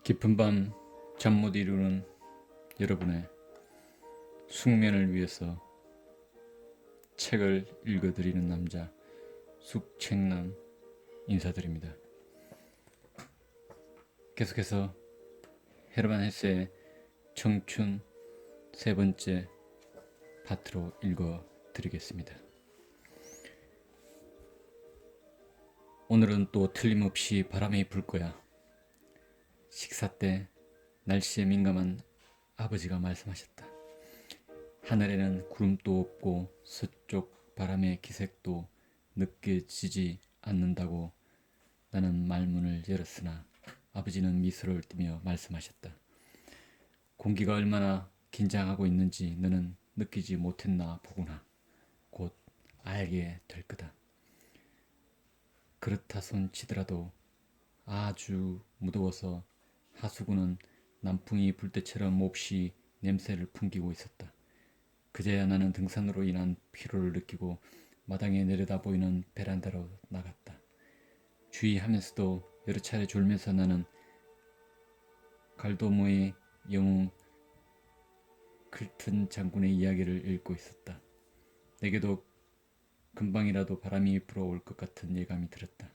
깊은 밤 잠 못 이루는 여러분의 숙면을 위해서 책을 읽어드리는 남자 숙책남 인사드립니다. 계속해서 헤르만 헤세의 청춘 세 번째 파트로 읽어드리겠습니다. 오늘은 또 틀림없이 바람이 불 거야. 식사 때 날씨에 민감한 아버지가 말씀하셨다. 하늘에는 구름도 없고 서쪽 바람의 기색도 느껴지지 않는다고. 나는 말문을 열었으나 아버지는 미소를 띠며 말씀하셨다. 공기가 얼마나 긴장하고 있는지 너는 느끼지 못했나 보구나. 곧 알게 될 거다. 그렇다 손 치더라도 아주 무더워서 하수구는 남풍이 불 때처럼 몹시 냄새를 풍기고 있었다. 그제야 나는 등산으로 인한 피로를 느끼고 마당에 내려다 보이는 베란다로 나갔다. 주의하면서도 여러 차례 졸면서 나는 갈도모의 영웅 클튼 장군의 이야기를 읽고 있었다. 내게도 금방이라도 바람이 불어올 것 같은 예감이 들었다.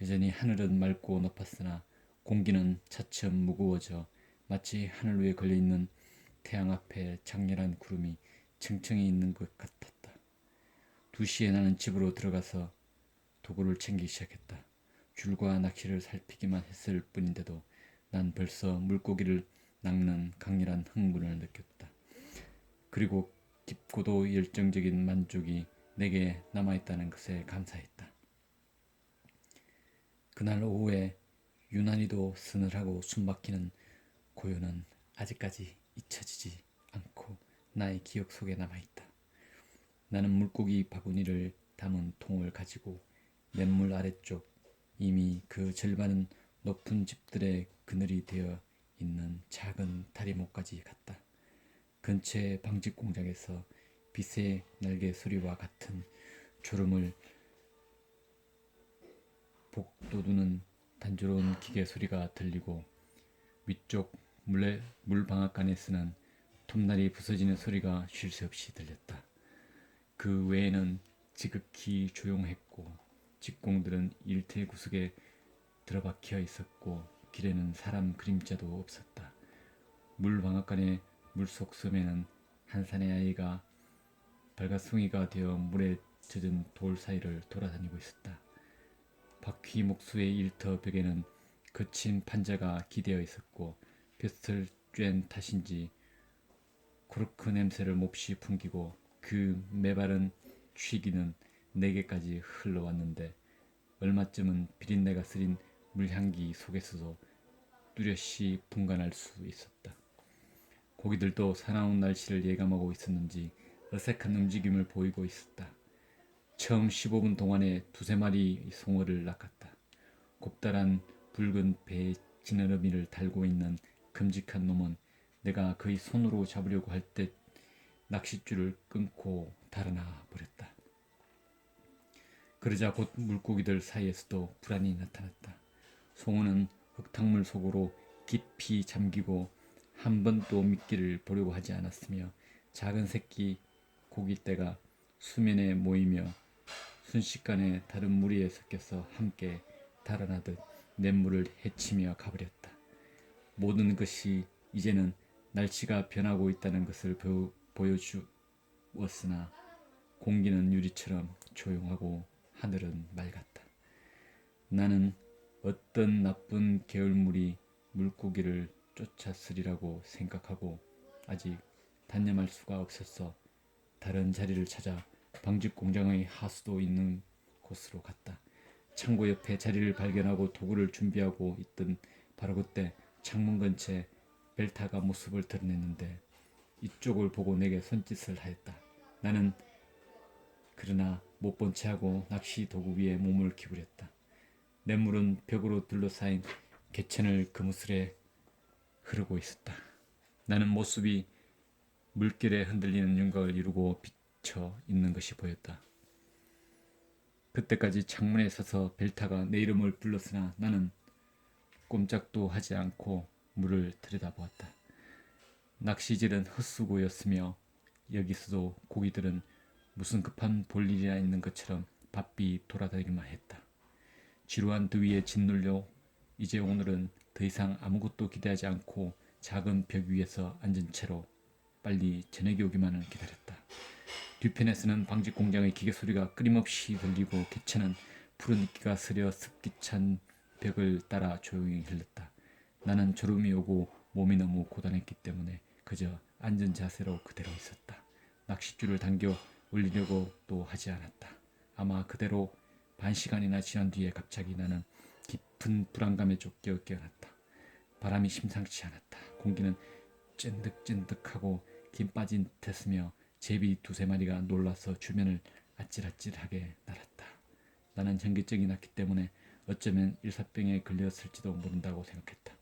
여전히 하늘은 맑고 높았으나 공기는 차츰 무거워져 마치 하늘 위에 걸려있는 태양 앞에 장렬한 구름이 층층이 있는 것 같았다. 2시에 나는 집으로 들어가서 도구를 챙기기 시작했다. 줄과 낚시를 살피기만 했을 뿐인데도 난 벌써 물고기를 낚는 강렬한 흥분을 느꼈다. 그리고 깊고도 열정적인 만족이 내게 남아있다는 것에 감사했다. 그날 오후에 유난히도 서늘하고 숨막히는 고요는 아직까지 잊혀지지 않고 나의 기억 속에 남아있다. 나는 물고기 바구니를 담은 통을 가지고 냇물 아래쪽 이미 그 절반은 높은 집들의 그늘이 되어 있는 작은 다리목까지 갔다. 근처의 방직 공장에서 빛의 날개 소리와 같은 졸음을 복돋우는 단조로운 기계 소리가 들리고 위쪽 물방앗간에 쓰는 톱날이 부서지는 소리가 쉴 새 없이 들렸다. 그 외에는 지극히 조용했고 직공들은 일태 구석에 들어박혀 있었고 길에는 사람 그림자도 없었다. 물방앗간의 물속 섬에는 한 산의 아이가 발가숭이가 되어 물에 젖은 돌 사이를 돌아다니고 있었다. 바퀴 목수의 일터 벽에는 거친 판자가 기대어 있었고 볕을 쬐은 탓인지 코르크 냄새를 몹시 풍기고 그 메바른 취기는 내게까지 흘러왔는데 얼마쯤은 비린내가 스린 물향기 속에서도 뚜렷이 분간할 수 있었다. 고기들도 사나운 날씨를 예감하고 있었는지 어색한 움직임을 보이고 있었다. 처음 15분 동안에 2~3마리 송어를 낚았다. 곱다란 붉은 배에 지느러미를 달고 있는 큼직한 놈은 내가 그의 손으로 잡으려고 할 때 낚싯줄을 끊고 달아나 버렸다. 그러자 곧 물고기들 사이에서도 불안이 나타났다. 송어는 흙탕물 속으로 깊이 잠기고 한 번도 미끼를 보려고 하지 않았으며 작은 새끼 고깃대가 수면에 모이며 순식간에 다른 무리에 섞여서 함께 달아나듯 냇물을 헤치며 가버렸다. 모든 것이 이제는 날씨가 변하고 있다는 것을 보여주었으나 공기는 유리처럼 조용하고 하늘은 맑았다. 나는 어떤 나쁜 게을물이 물고기를 쫓았으리라고 생각하고 아직 단념할 수가 없었어 다른 자리를 찾아 방직 공장의 하수도 있는 곳으로 갔다. 창고 옆에 자리를 발견하고 도구를 준비하고 있던 바로 그때 창문 근처에 벨타가 모습을 드러냈는데 이쪽을 보고 내게 손짓을 하였다. 나는 그러나 못 본 채하고 낚시 도구 위에 몸을 기울였다. 냇물은 벽으로 둘러싸인 개천을 그무스레 흐르고 있었다. 나는 모습이 물결에 흔들리는 윤곽을 이루고 비쳐 있는 것이 보였다. 그때까지 창문에 서서 벨타가 내 이름을 불렀으나 나는 꼼짝도 하지 않고 물을 들여다보았다. 낚시질은 헛수고였으며 여기서도 고기들은 무슨 급한 볼일이나 있는 것처럼 바삐 돌아다니기만 했다. 지루한 더위에 짓눌려 이제 오늘은 더 이상 아무것도 기대하지 않고 작은 벽 위에서 앉은 채로 빨리 저녁이 오기만을 기다렸다. 뒤편에서는 방직 공장의 기계 소리가 끊임없이 들리고 개체는 푸른 이끼가 스려 습기 찬 벽을 따라 조용히 흘렀다. 나는 졸음이 오고 몸이 너무 고단했기 때문에 그저 앉은 자세로 그대로 있었다. 낚싯줄을 당겨 올리려고 또 하지 않았다. 아마 그대로 반 시간이나 지난 뒤에 갑자기 나는 깊은 불안감에 쫓겨 깨어났다. 바람이 심상치 않았다. 공기는 찐득찐득하고 김 빠진 듯했으며 제비 두세 마리가 놀라서 주변을 아찔아찔하게 날았다. 나는 현기증이 났기 때문에 어쩌면 일사병에 걸렸을지도 모른다고 생각했다.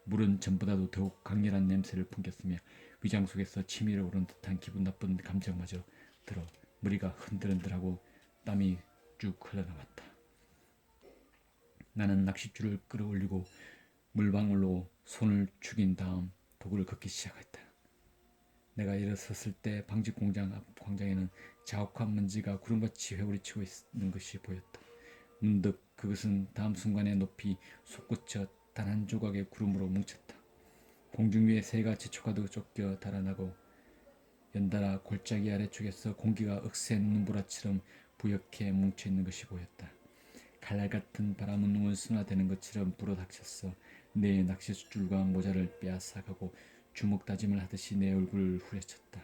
물은 전보다도 더욱 강렬한 냄새를 풍겼으며 위장 속에서 치밀어 오른 듯한 기분 나쁜 감정마저 들어 머리가 흔들흔들하고 땀이 쭉 흘러나왔다. 나는 낚싯줄을 끌어올리고 물방울로 손을 죽인 다음 도구를 걷기 시작했다. 내가 일어섰을 때 방직 공장 앞 광장에는 자욱한 먼지가 구름같이 회오리치고 있는 것이 보였다. 문득 그것은 다음 순간에 높이 솟구쳐 단 한 조각의 구름으로 뭉쳤다. 공중 위에 새가 재촉하듯 쫓겨 달아나고 연달아 골짜기 아래쪽에서 공기가 억센 눈보라처럼 부옇게 뭉쳐있는 것이 보였다. 칼날 같은 바람은 원순화되는 것처럼 불어닥쳤어 내 낚싯줄과 모자를 빼앗아가고 주먹 다짐을 하듯이 내 얼굴을 후려쳤다.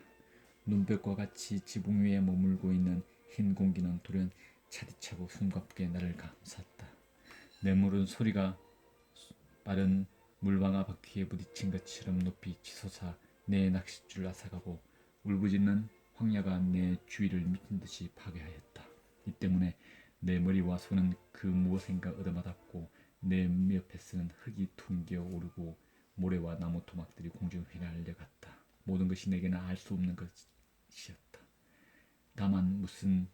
눈벽과 같이 지붕 위에 머물고 있는 흰 공기는 돌연 차디차고 숨가쁘게 나를 감쌌다. 뇌물은 소리가 빠른 물방아 바퀴에 부딪힌 것처럼 높이 치솟아 내 낚싯줄 앗아가고 울부짖는 황야가 내 주위를 미친 듯이 파괴하였다. 이 때문에 내 머리와 손은 그 무엇인가 얻어맞았고 내 옆에서는 흙이 퉁겨 오르고 모래와 나무 토막들이 공중에 휘날려 갔다. 모든 것이 내게는 알 수 없는 것이었다. 다만 무슨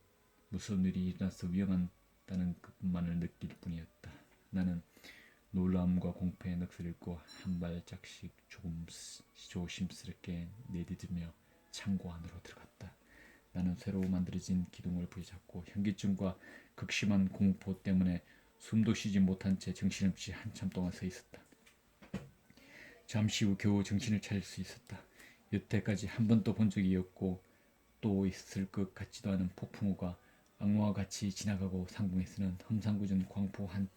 일이 일어나서 위험하다는 것만을 느낄 뿐이었다. 나는 놀라움과 공포의 넋을 잃고 한 발짝씩 조심스럽게 내디디며 창고 안으로 들어갔다. 나는 새로 만들어진 기둥을 부여잡고 현기증과 극심한 공포 때문에 숨도 쉬지 못한 채 정신없이 한참 동안 서 있었다. 잠시 후 겨우 정신을 차릴 수 있었다. 여태까지 한 번도 본 적이 없고 또 있을 것 같지도 않은 폭풍우가 악마와 같이 지나가고 상공에서는 험상궂은 광포 한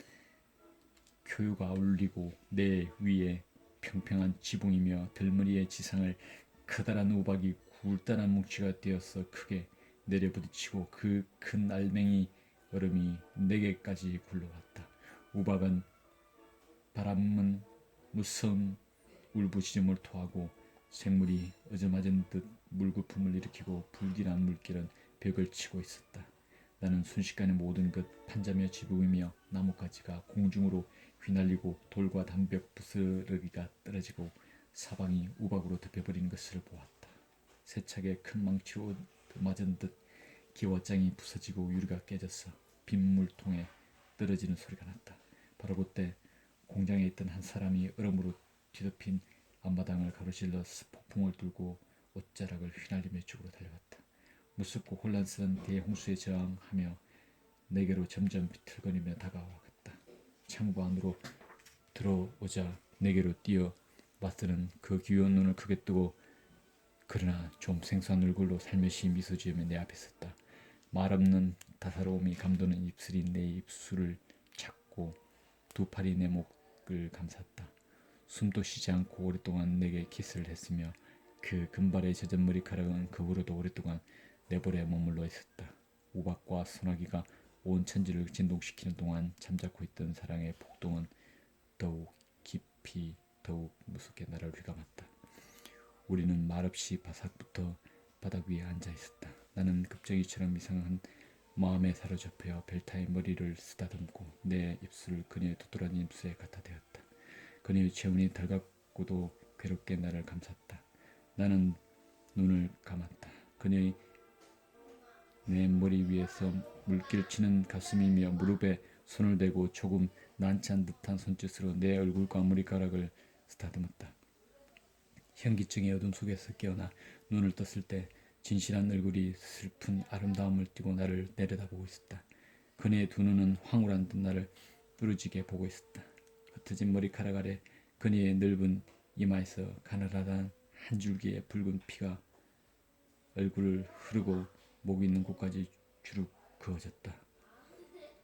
교유가 울리고 내 위에 평평한 지붕이며 들머리의 지상을 커다란 우박이 굴단한 뭉치가 되어서 크게 내려부딪히고 그 큰 알맹이 얼음이 내게까지 굴러왔다. 우박은 바람은 무서운 울부짖음을 토하고 샘물이 얻어맞은 듯 물거품을 일으키고 불길한 물결은 벽을 치고 있었다. 나는 순식간에 모든 것 판자며 지붕이며 나뭇가지가 공중으로 휘날리고 돌과 담벽 부스러기가 떨어지고 사방이 우박으로 덮여버리는 것을 보았다. 세차게 큰 망치로 맞은 듯 기와장이 부서지고 유리가 깨져서 빗물통에 떨어지는 소리가 났다. 바로 그때 공장에 있던 한 사람이 얼음으로 뒤덮인 앞마당을 가로질러 폭풍을 뚫고 옷자락을 휘날리며 쪽으로 달려갔다. 무섭고 혼란스러운 대홍수에 저항하며 내게로 점점 비틀거리며 다가와갔다. 창고 안으로 들어오자 내게로 뛰어 맞서는 그 귀여운 눈을 크게 뜨고 그러나 좀 생소한 얼굴로 살며시 미소 지으며 내 앞에 섰다. 말없는 다사로움이 감도는 입술이 내 입술을 찾고 두 팔이 내 목을 감쌌다. 숨도 쉬지 않고 오랫동안 내게 키스를 했으며 그 금발의 젖은 머리카락은 그 후로도 오랫동안 내 볼에 머물러 있었다. 우박과 소나기가 온 천지를 진동시키는 동안 잠자코 있던 사랑의 폭동은 더욱 깊이 더욱 무섭게 나를 휘감았다. 우리는 말없이 바삭부터 바닥 위에 앉아 있었다. 나는 급정이처럼 이상한 마음에 사로잡혀 벨타의 머리를 쓰다듬고 내 입술을 그녀의 도드라진 입술에 갖다 대었다. 그녀의 체온이 달갑고도 괴롭게 나를 감쌌다. 나는 눈을 감았다. 그녀의 내 머리 위에서 물결치는 가슴이며 무릎에 손을 대고 조금 난처한 듯한 손짓으로 내 얼굴과 머리카락을 쓰다듬었다. 현기증의 어둠 속에서 깨어나 눈을 떴을 때 진실한 얼굴이 슬픈 아름다움을 띠고 나를 내려다보고 있었다. 그녀의 두 눈은 황홀한 듯 나를 부르지게 보고 있었다. 흩어진 머리카락 아래 그녀의 넓은 이마에서 가느다란 한 줄기의 붉은 피가 얼굴을 흐르고 목 있는 곳까지 주룩 그어졌다.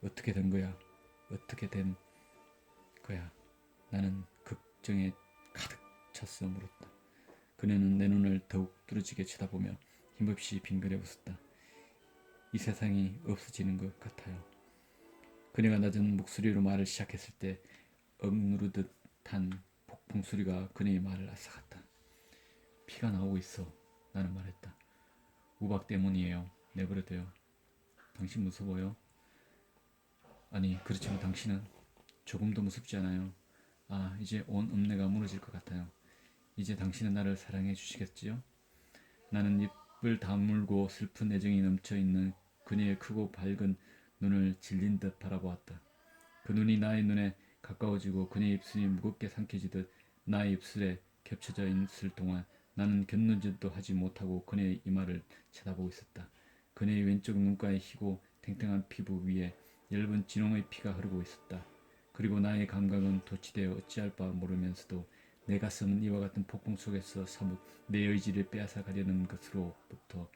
어떻게 된 거야? 어떻게 된 거야? 나는 걱정에 가득 찼어 물었다. 그녀는 내 눈을 더욱 뚫어지게 쳐다보며 힘없이 빙그레 웃었다. 이 세상이 없어지는 것 같아요. 그녀가 낮은 목소리로 말을 시작했을 때 억누르듯 한 폭풍 소리가 그녀의 말을 앗아갔다. 피가 나오고 있어. 나는 말했다. 우박 때문이에요. 내버려둬요. 당신 무서워요? 아니, 그렇지만 당신은 조금도 무섭지 않아요. 아, 이제 온 읍내가 무너질 것 같아요. 이제 당신은 나를 사랑해 주시겠지요? 나는 입을 다물고 슬픈 애정이 넘쳐있는 그녀의 크고 밝은 눈을 질린 듯 바라보았다. 그 눈이 나의 눈에 가까워지고 그녀의 입술이 무겁게 삼켜지듯 나의 입술에 겹쳐져 있을 동안 나는 곁눈질도 하지 못하고 그녀의 이마를 쳐다보고 있었다. 그녀의 왼쪽 눈가의 희고 탱탱한 피부 위에 엷은 진홍의 피가 흐르고 있었다. 그리고 나의 감각은 도취되어 어찌할 바 모르면서도 내 가슴은 이와 같은 폭풍 속에서 사뭇 내 의지를 빼앗아 가려는 것으로부터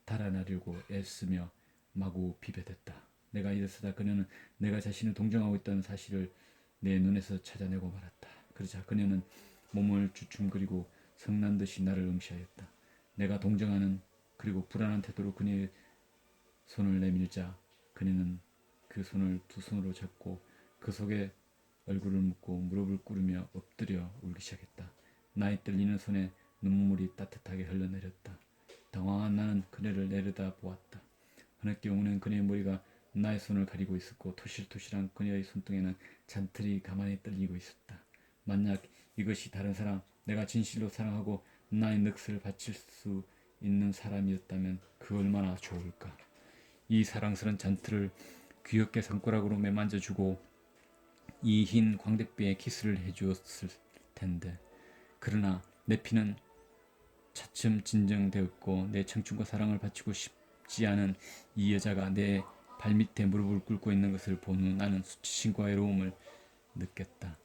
달아나려고 애쓰며 마구 비벼댔다. 내가 일어서다 그녀는 내가 자신을 동정하고 있다는 사실을 내 눈에서 찾아내고 말았다. 그러자 그녀는 몸을 주춤거리고 성난 듯이 나를 응시하였다. 내가 동정하는 그리고 불안한 태도로 그녀의 손을 내밀자 그녀는 그 손을 두 손으로 잡고 그 속에 얼굴을 묻고 무릎을 꿇으며 엎드려 울기 시작했다. 나의 떨리는 손에 눈물이 따뜻하게 흘러내렸다. 당황한 나는 그녀를 내려다 보았다. 흐느끼 우는 그녀의 머리가 나의 손을 가리고 있었고 토실토실한 그녀의 손등에는 잔털이 가만히 떨리고 있었다. 만약 이것이 다른 사람, 내가 진실로 사랑하고 나의 넋을 바칠 수 있는 사람이었다면 그 얼마나 좋을까. 이 사랑스런 잔털을 귀엽게 손가락으로 매만져주고 이 흰 광대뼈에 키스를 해주었을 텐데. 그러나 내 피는 차츰 진정되었고 내 청춘과 사랑을 바치고 싶지 않은 이 여자가 내 발밑에 무릎을 꿇고 있는 것을 본 후 나는 수치심과 외로움을 느꼈다.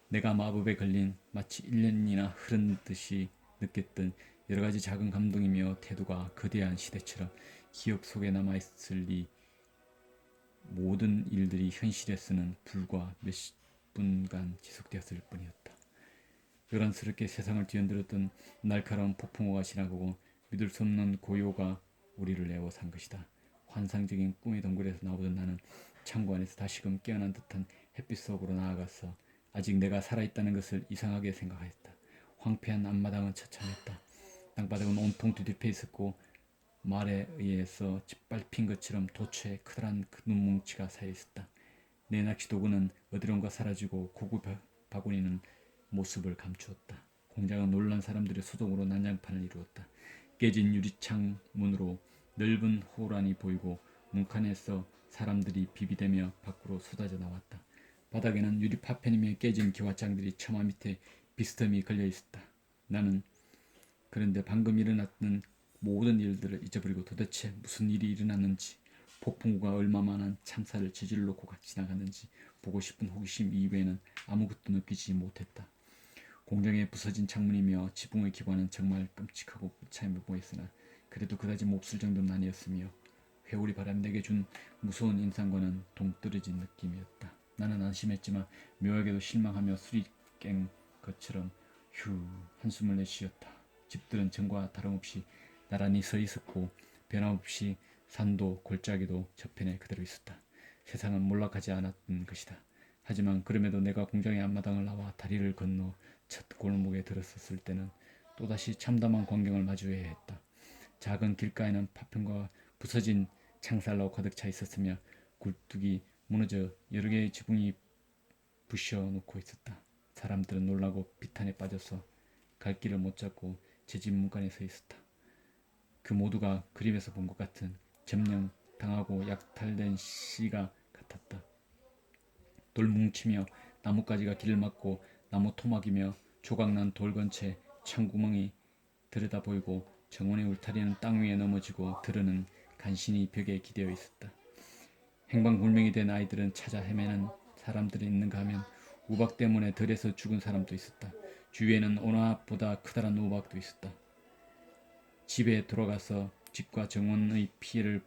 내가 마법에 걸린 마치 1년이나 흐른 듯이 느꼈던 여러 가지 작은 감동이며 태도가 거대한 시대처럼 기억 속에 남아있을 이 모든 일들이 현실에서는 불과 몇 분간 지속되었을 뿐이었다. 요란스럽게 세상을 뒤흔들었던 날카로운 폭풍우가 지나가고 믿을 수 없는 고요가 우리를 애워싼 것이다. 환상적인 꿈의 동굴에서 나오던 나는 창고 안에서 다시금 깨어난 듯한 햇빛 속으로 나아가서 아직 내가 살아있다는 것을 이상하게 생각하였다. 황폐한 앞마당은 처참했다. 땅바닥은 온통 뒤덮여 있었고 말에 의해서 짓밟힌 것처럼 도처에 커다란 그 눈뭉치가 쌓여 있었다. 내 낚시도구는 어디론가 사라지고 고구 바구니는 모습을 감추었다. 공장은 놀란 사람들의 소동으로 난장판을 이루었다. 깨진 유리창 문으로 넓은 호란이 보이고 문칸에서 사람들이 비비대며 밖으로 쏟아져 나왔다. 바닥에는 유리 파편이며 깨진 기와장들이 처마 밑에 비스듬히 걸려 있었다. 나는 그런데 방금 일어났던 모든 일들을 잊어버리고 도대체 무슨 일이 일어났는지, 폭풍우가 얼마만한 참사를 저질러놓고 지나갔는지 보고 싶은 호기심 이외에는 아무것도 느끼지 못했다. 공장의 부서진 창문이며 지붕의 기관은 정말 끔찍하고 무참해 보였으나 그래도 그다지 몹쓸 정도는 아니었으며 회오리 바람 내게 준 무서운 인상과는 동떨어진 느낌이었다. 나는 안심했지만 묘하게도 실망하며 술이 깬 것처럼 휴 한숨을 내쉬었다. 집들은 전과 다름없이 나란히 서 있었고 변함없이 산도 골짜기도 저편에 그대로 있었다. 세상은 몰락하지 않았던 것이다. 하지만 그럼에도 내가 공장의 앞마당을 나와 다리를 건너 첫 골목에 들어섰을 때는 또다시 참담한 광경을 마주해야 했다. 작은 길가에는 파편과 부서진 창살로 가득 차 있었으며 굴뚝이 무너져 여러 개의 지붕이 부셔 놓고 있었다. 사람들은 놀라고 비탄에 빠져서 갈 길을 못 찾고 제 집 문간에 서 있었다. 그 모두가 그림에서 본 것 같은 점령 당하고 약탈된 시가 같았다. 돌 뭉치며 나뭇가지가 길을 막고 나무 토막이며 조각난 돌 건체 창구멍이 들여다 보이고 정원의 울타리는 땅 위에 넘어지고 들은 간신히 벽에 기대어 있었다. 행방불명이 된 아이들은 찾아 헤매는 사람들이 있는가 하면 우박 때문에 들에서 죽은 사람도 있었다. 주위에는 오나보다 커다란 우박도 있었다. 집에 돌아가서 집과 정원의 피해를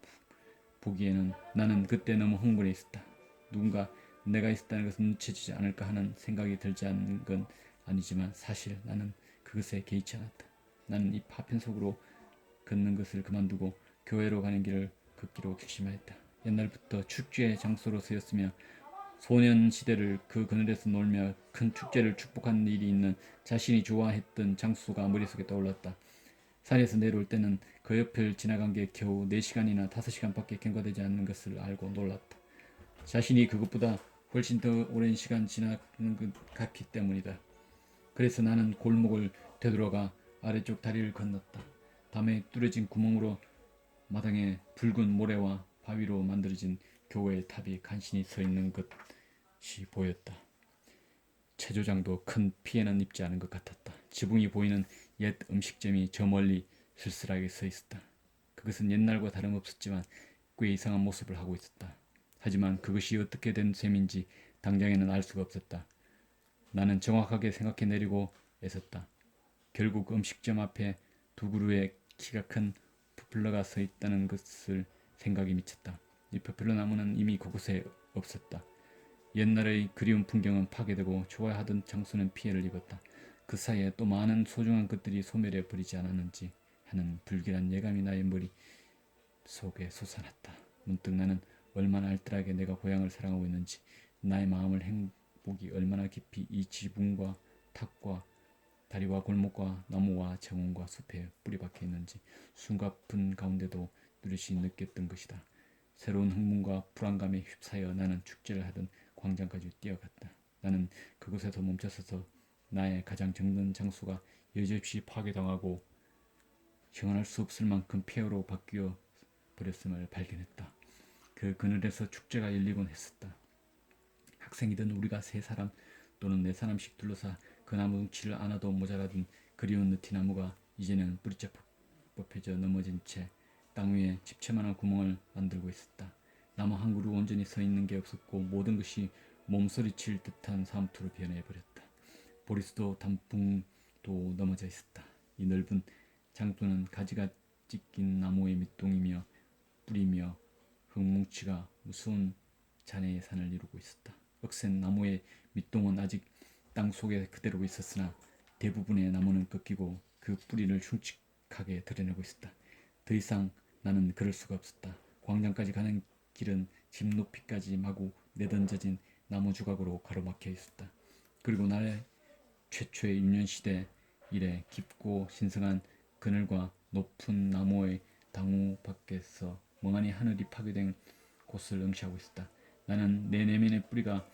보기에는 나는 그때 너무 흥분해 있었다. 누군가 내가 있었다는 것을 눈치채지 않을까 하는 생각이 들지 않는 건 아니지만 사실 나는 그것에 개의치 않았다. 나는 이 파편 속으로 걷는 것을 그만두고 교회로 가는 길을 걷기로 결심하였다. 옛날부터 축제의 장소로 쓰였으며 소년 시대를 그 그늘에서 놀며 큰 축제를 축복하는 일이 있는 자신이 좋아했던 장소가 머릿속에 떠올랐다. 산에서 내려올 때는 그 옆을 지나간 게 겨우 4시간이나 5시간밖에 경과되지 않는 것을 알고 놀랐다. 자신이 그것보다 훨씬 더 오랜 시간 지나는 것 같기 때문이다. 그래서 나는 골목을 되돌아가 아래쪽 다리를 건넜다. 담에 뚫어진 구멍으로 마당에 붉은 모래와 바위로 만들어진 교회의 탑이 간신히 서 있는 것이 보였다. 체조장도 큰 피해는 입지 않은 것 같았다. 지붕이 보이는 옛 음식점이 저 멀리 쓸쓸하게 서 있었다. 그것은 옛날과 다름없었지만 꽤 이상한 모습을 하고 있었다. 하지만 그것이 어떻게 된 셈인지 당장에는 알 수가 없었다. 나는 정확하게 생각해 내리고 애썼다. 결국 음식점 앞에 두 그루의 키가 큰 포플러가 서 있다는 것을 생각이 미쳤다. 이 포플러 나무는 이미 그곳에 없었다. 옛날의 그리운 풍경은 파괴되고 좋아하던 장소는 피해를 입었다. 그 사이에 또 많은 소중한 것들이 소멸해 버리지 않았는지 하는 불길한 예감이 나의 머리 속에 솟아났다. 문득 나는 얼마나 알뜰하게 내가 고향을 사랑하고 있는지, 나의 마음을 행복이 얼마나 깊이 이 지붕과 탑과 다리와 골목과 나무와 정원과 숲에 뿌리박혀 있는지 숨가쁜 가운데도 누릿이 느꼈던 것이다. 새로운 흥분과 불안감에 휩싸여 나는 축제를 하던 광장까지 뛰어갔다. 나는 그곳에서 멈춰서서 나의 가장 정든 장소가 여지없이 파괴당하고 형언할 수 없을 만큼 폐허로 바뀌어 버렸음을 발견했다. 그 그늘에서 축제가 열리곤 했었다. 학생이던 우리가 3사람 또는 4사람씩 둘러싸 그 나무 뭉치를 안아도 모자라던 그리운 느티나무가 이제는 뿌리째 뽑혀져 넘어진 채 땅 위에 집채만한 구멍을 만들고 있었다. 나무 한 그루 온전히 서 있는 게 없었고 모든 것이 몸서리칠 듯한 사람투로 변해버렸다. 보리수도 단풍도 넘어져 있었다. 이 넓은 장소는 가지가 찢긴 나무의 밑동이며 뿌리며 흙뭉치가 무서운 잔해의 산을 이루고 있었다. 억센 나무의 밑동은 아직 땅 속에 그대로 있었으나 대부분의 나무는 꺾이고 그 뿌리를 흉측하게 드러내고 있었다. 더 이상 나는 그럴 수가 없었다. 광장까지 가는 길은 집 높이까지 마구 내던져진 나무 조각으로 가로막혀 있었다. 그리고 나의 최초의 유년시대 이래 깊고 신성한 그늘과 높은 나무의 당우 밖에서 멍하니 하늘이 파괴된 곳을 응시하고 있었다. 나는 내 내면의 뿌리가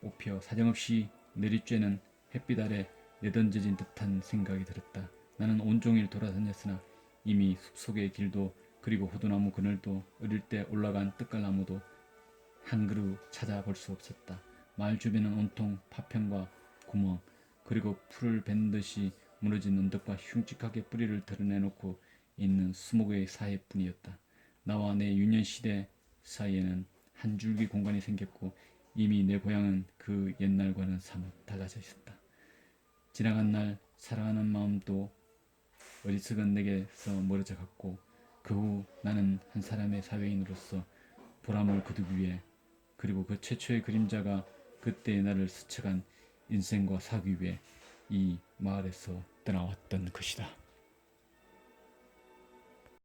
뽑혀 사정없이 내리쬐는 햇빛 아래 내던져진 듯한 생각이 들었다. 나는 온종일 돌아다녔으나 이미 숲속의 길도 그리고 호두나무 그늘도 어릴 때 올라간 떡갈나무도 한 그루 찾아볼 수 없었다. 마을 주변은 온통 파편과 구멍 그리고 풀을 벤 듯이 무너진 언덕과 흉측하게 뿌리를 드러내놓고 있는 수목의 사해뿐이었다. 나와 내 유년시대 사이에는 한 줄기 공간이 생겼고 이미 내 고향은 그 옛날과는 사뭇 달라져 있었다. 지나간 날 사랑하는 마음도 어리석은 내게서 멀어져 갔고 그 후 나는 한 사람의 사회인으로서 보람을 거두기 위해 그리고 그 최초의 그림자가 그때의 나를 스쳐간 인생과 사기 위해 이 마을에서 떠나왔던 것이다.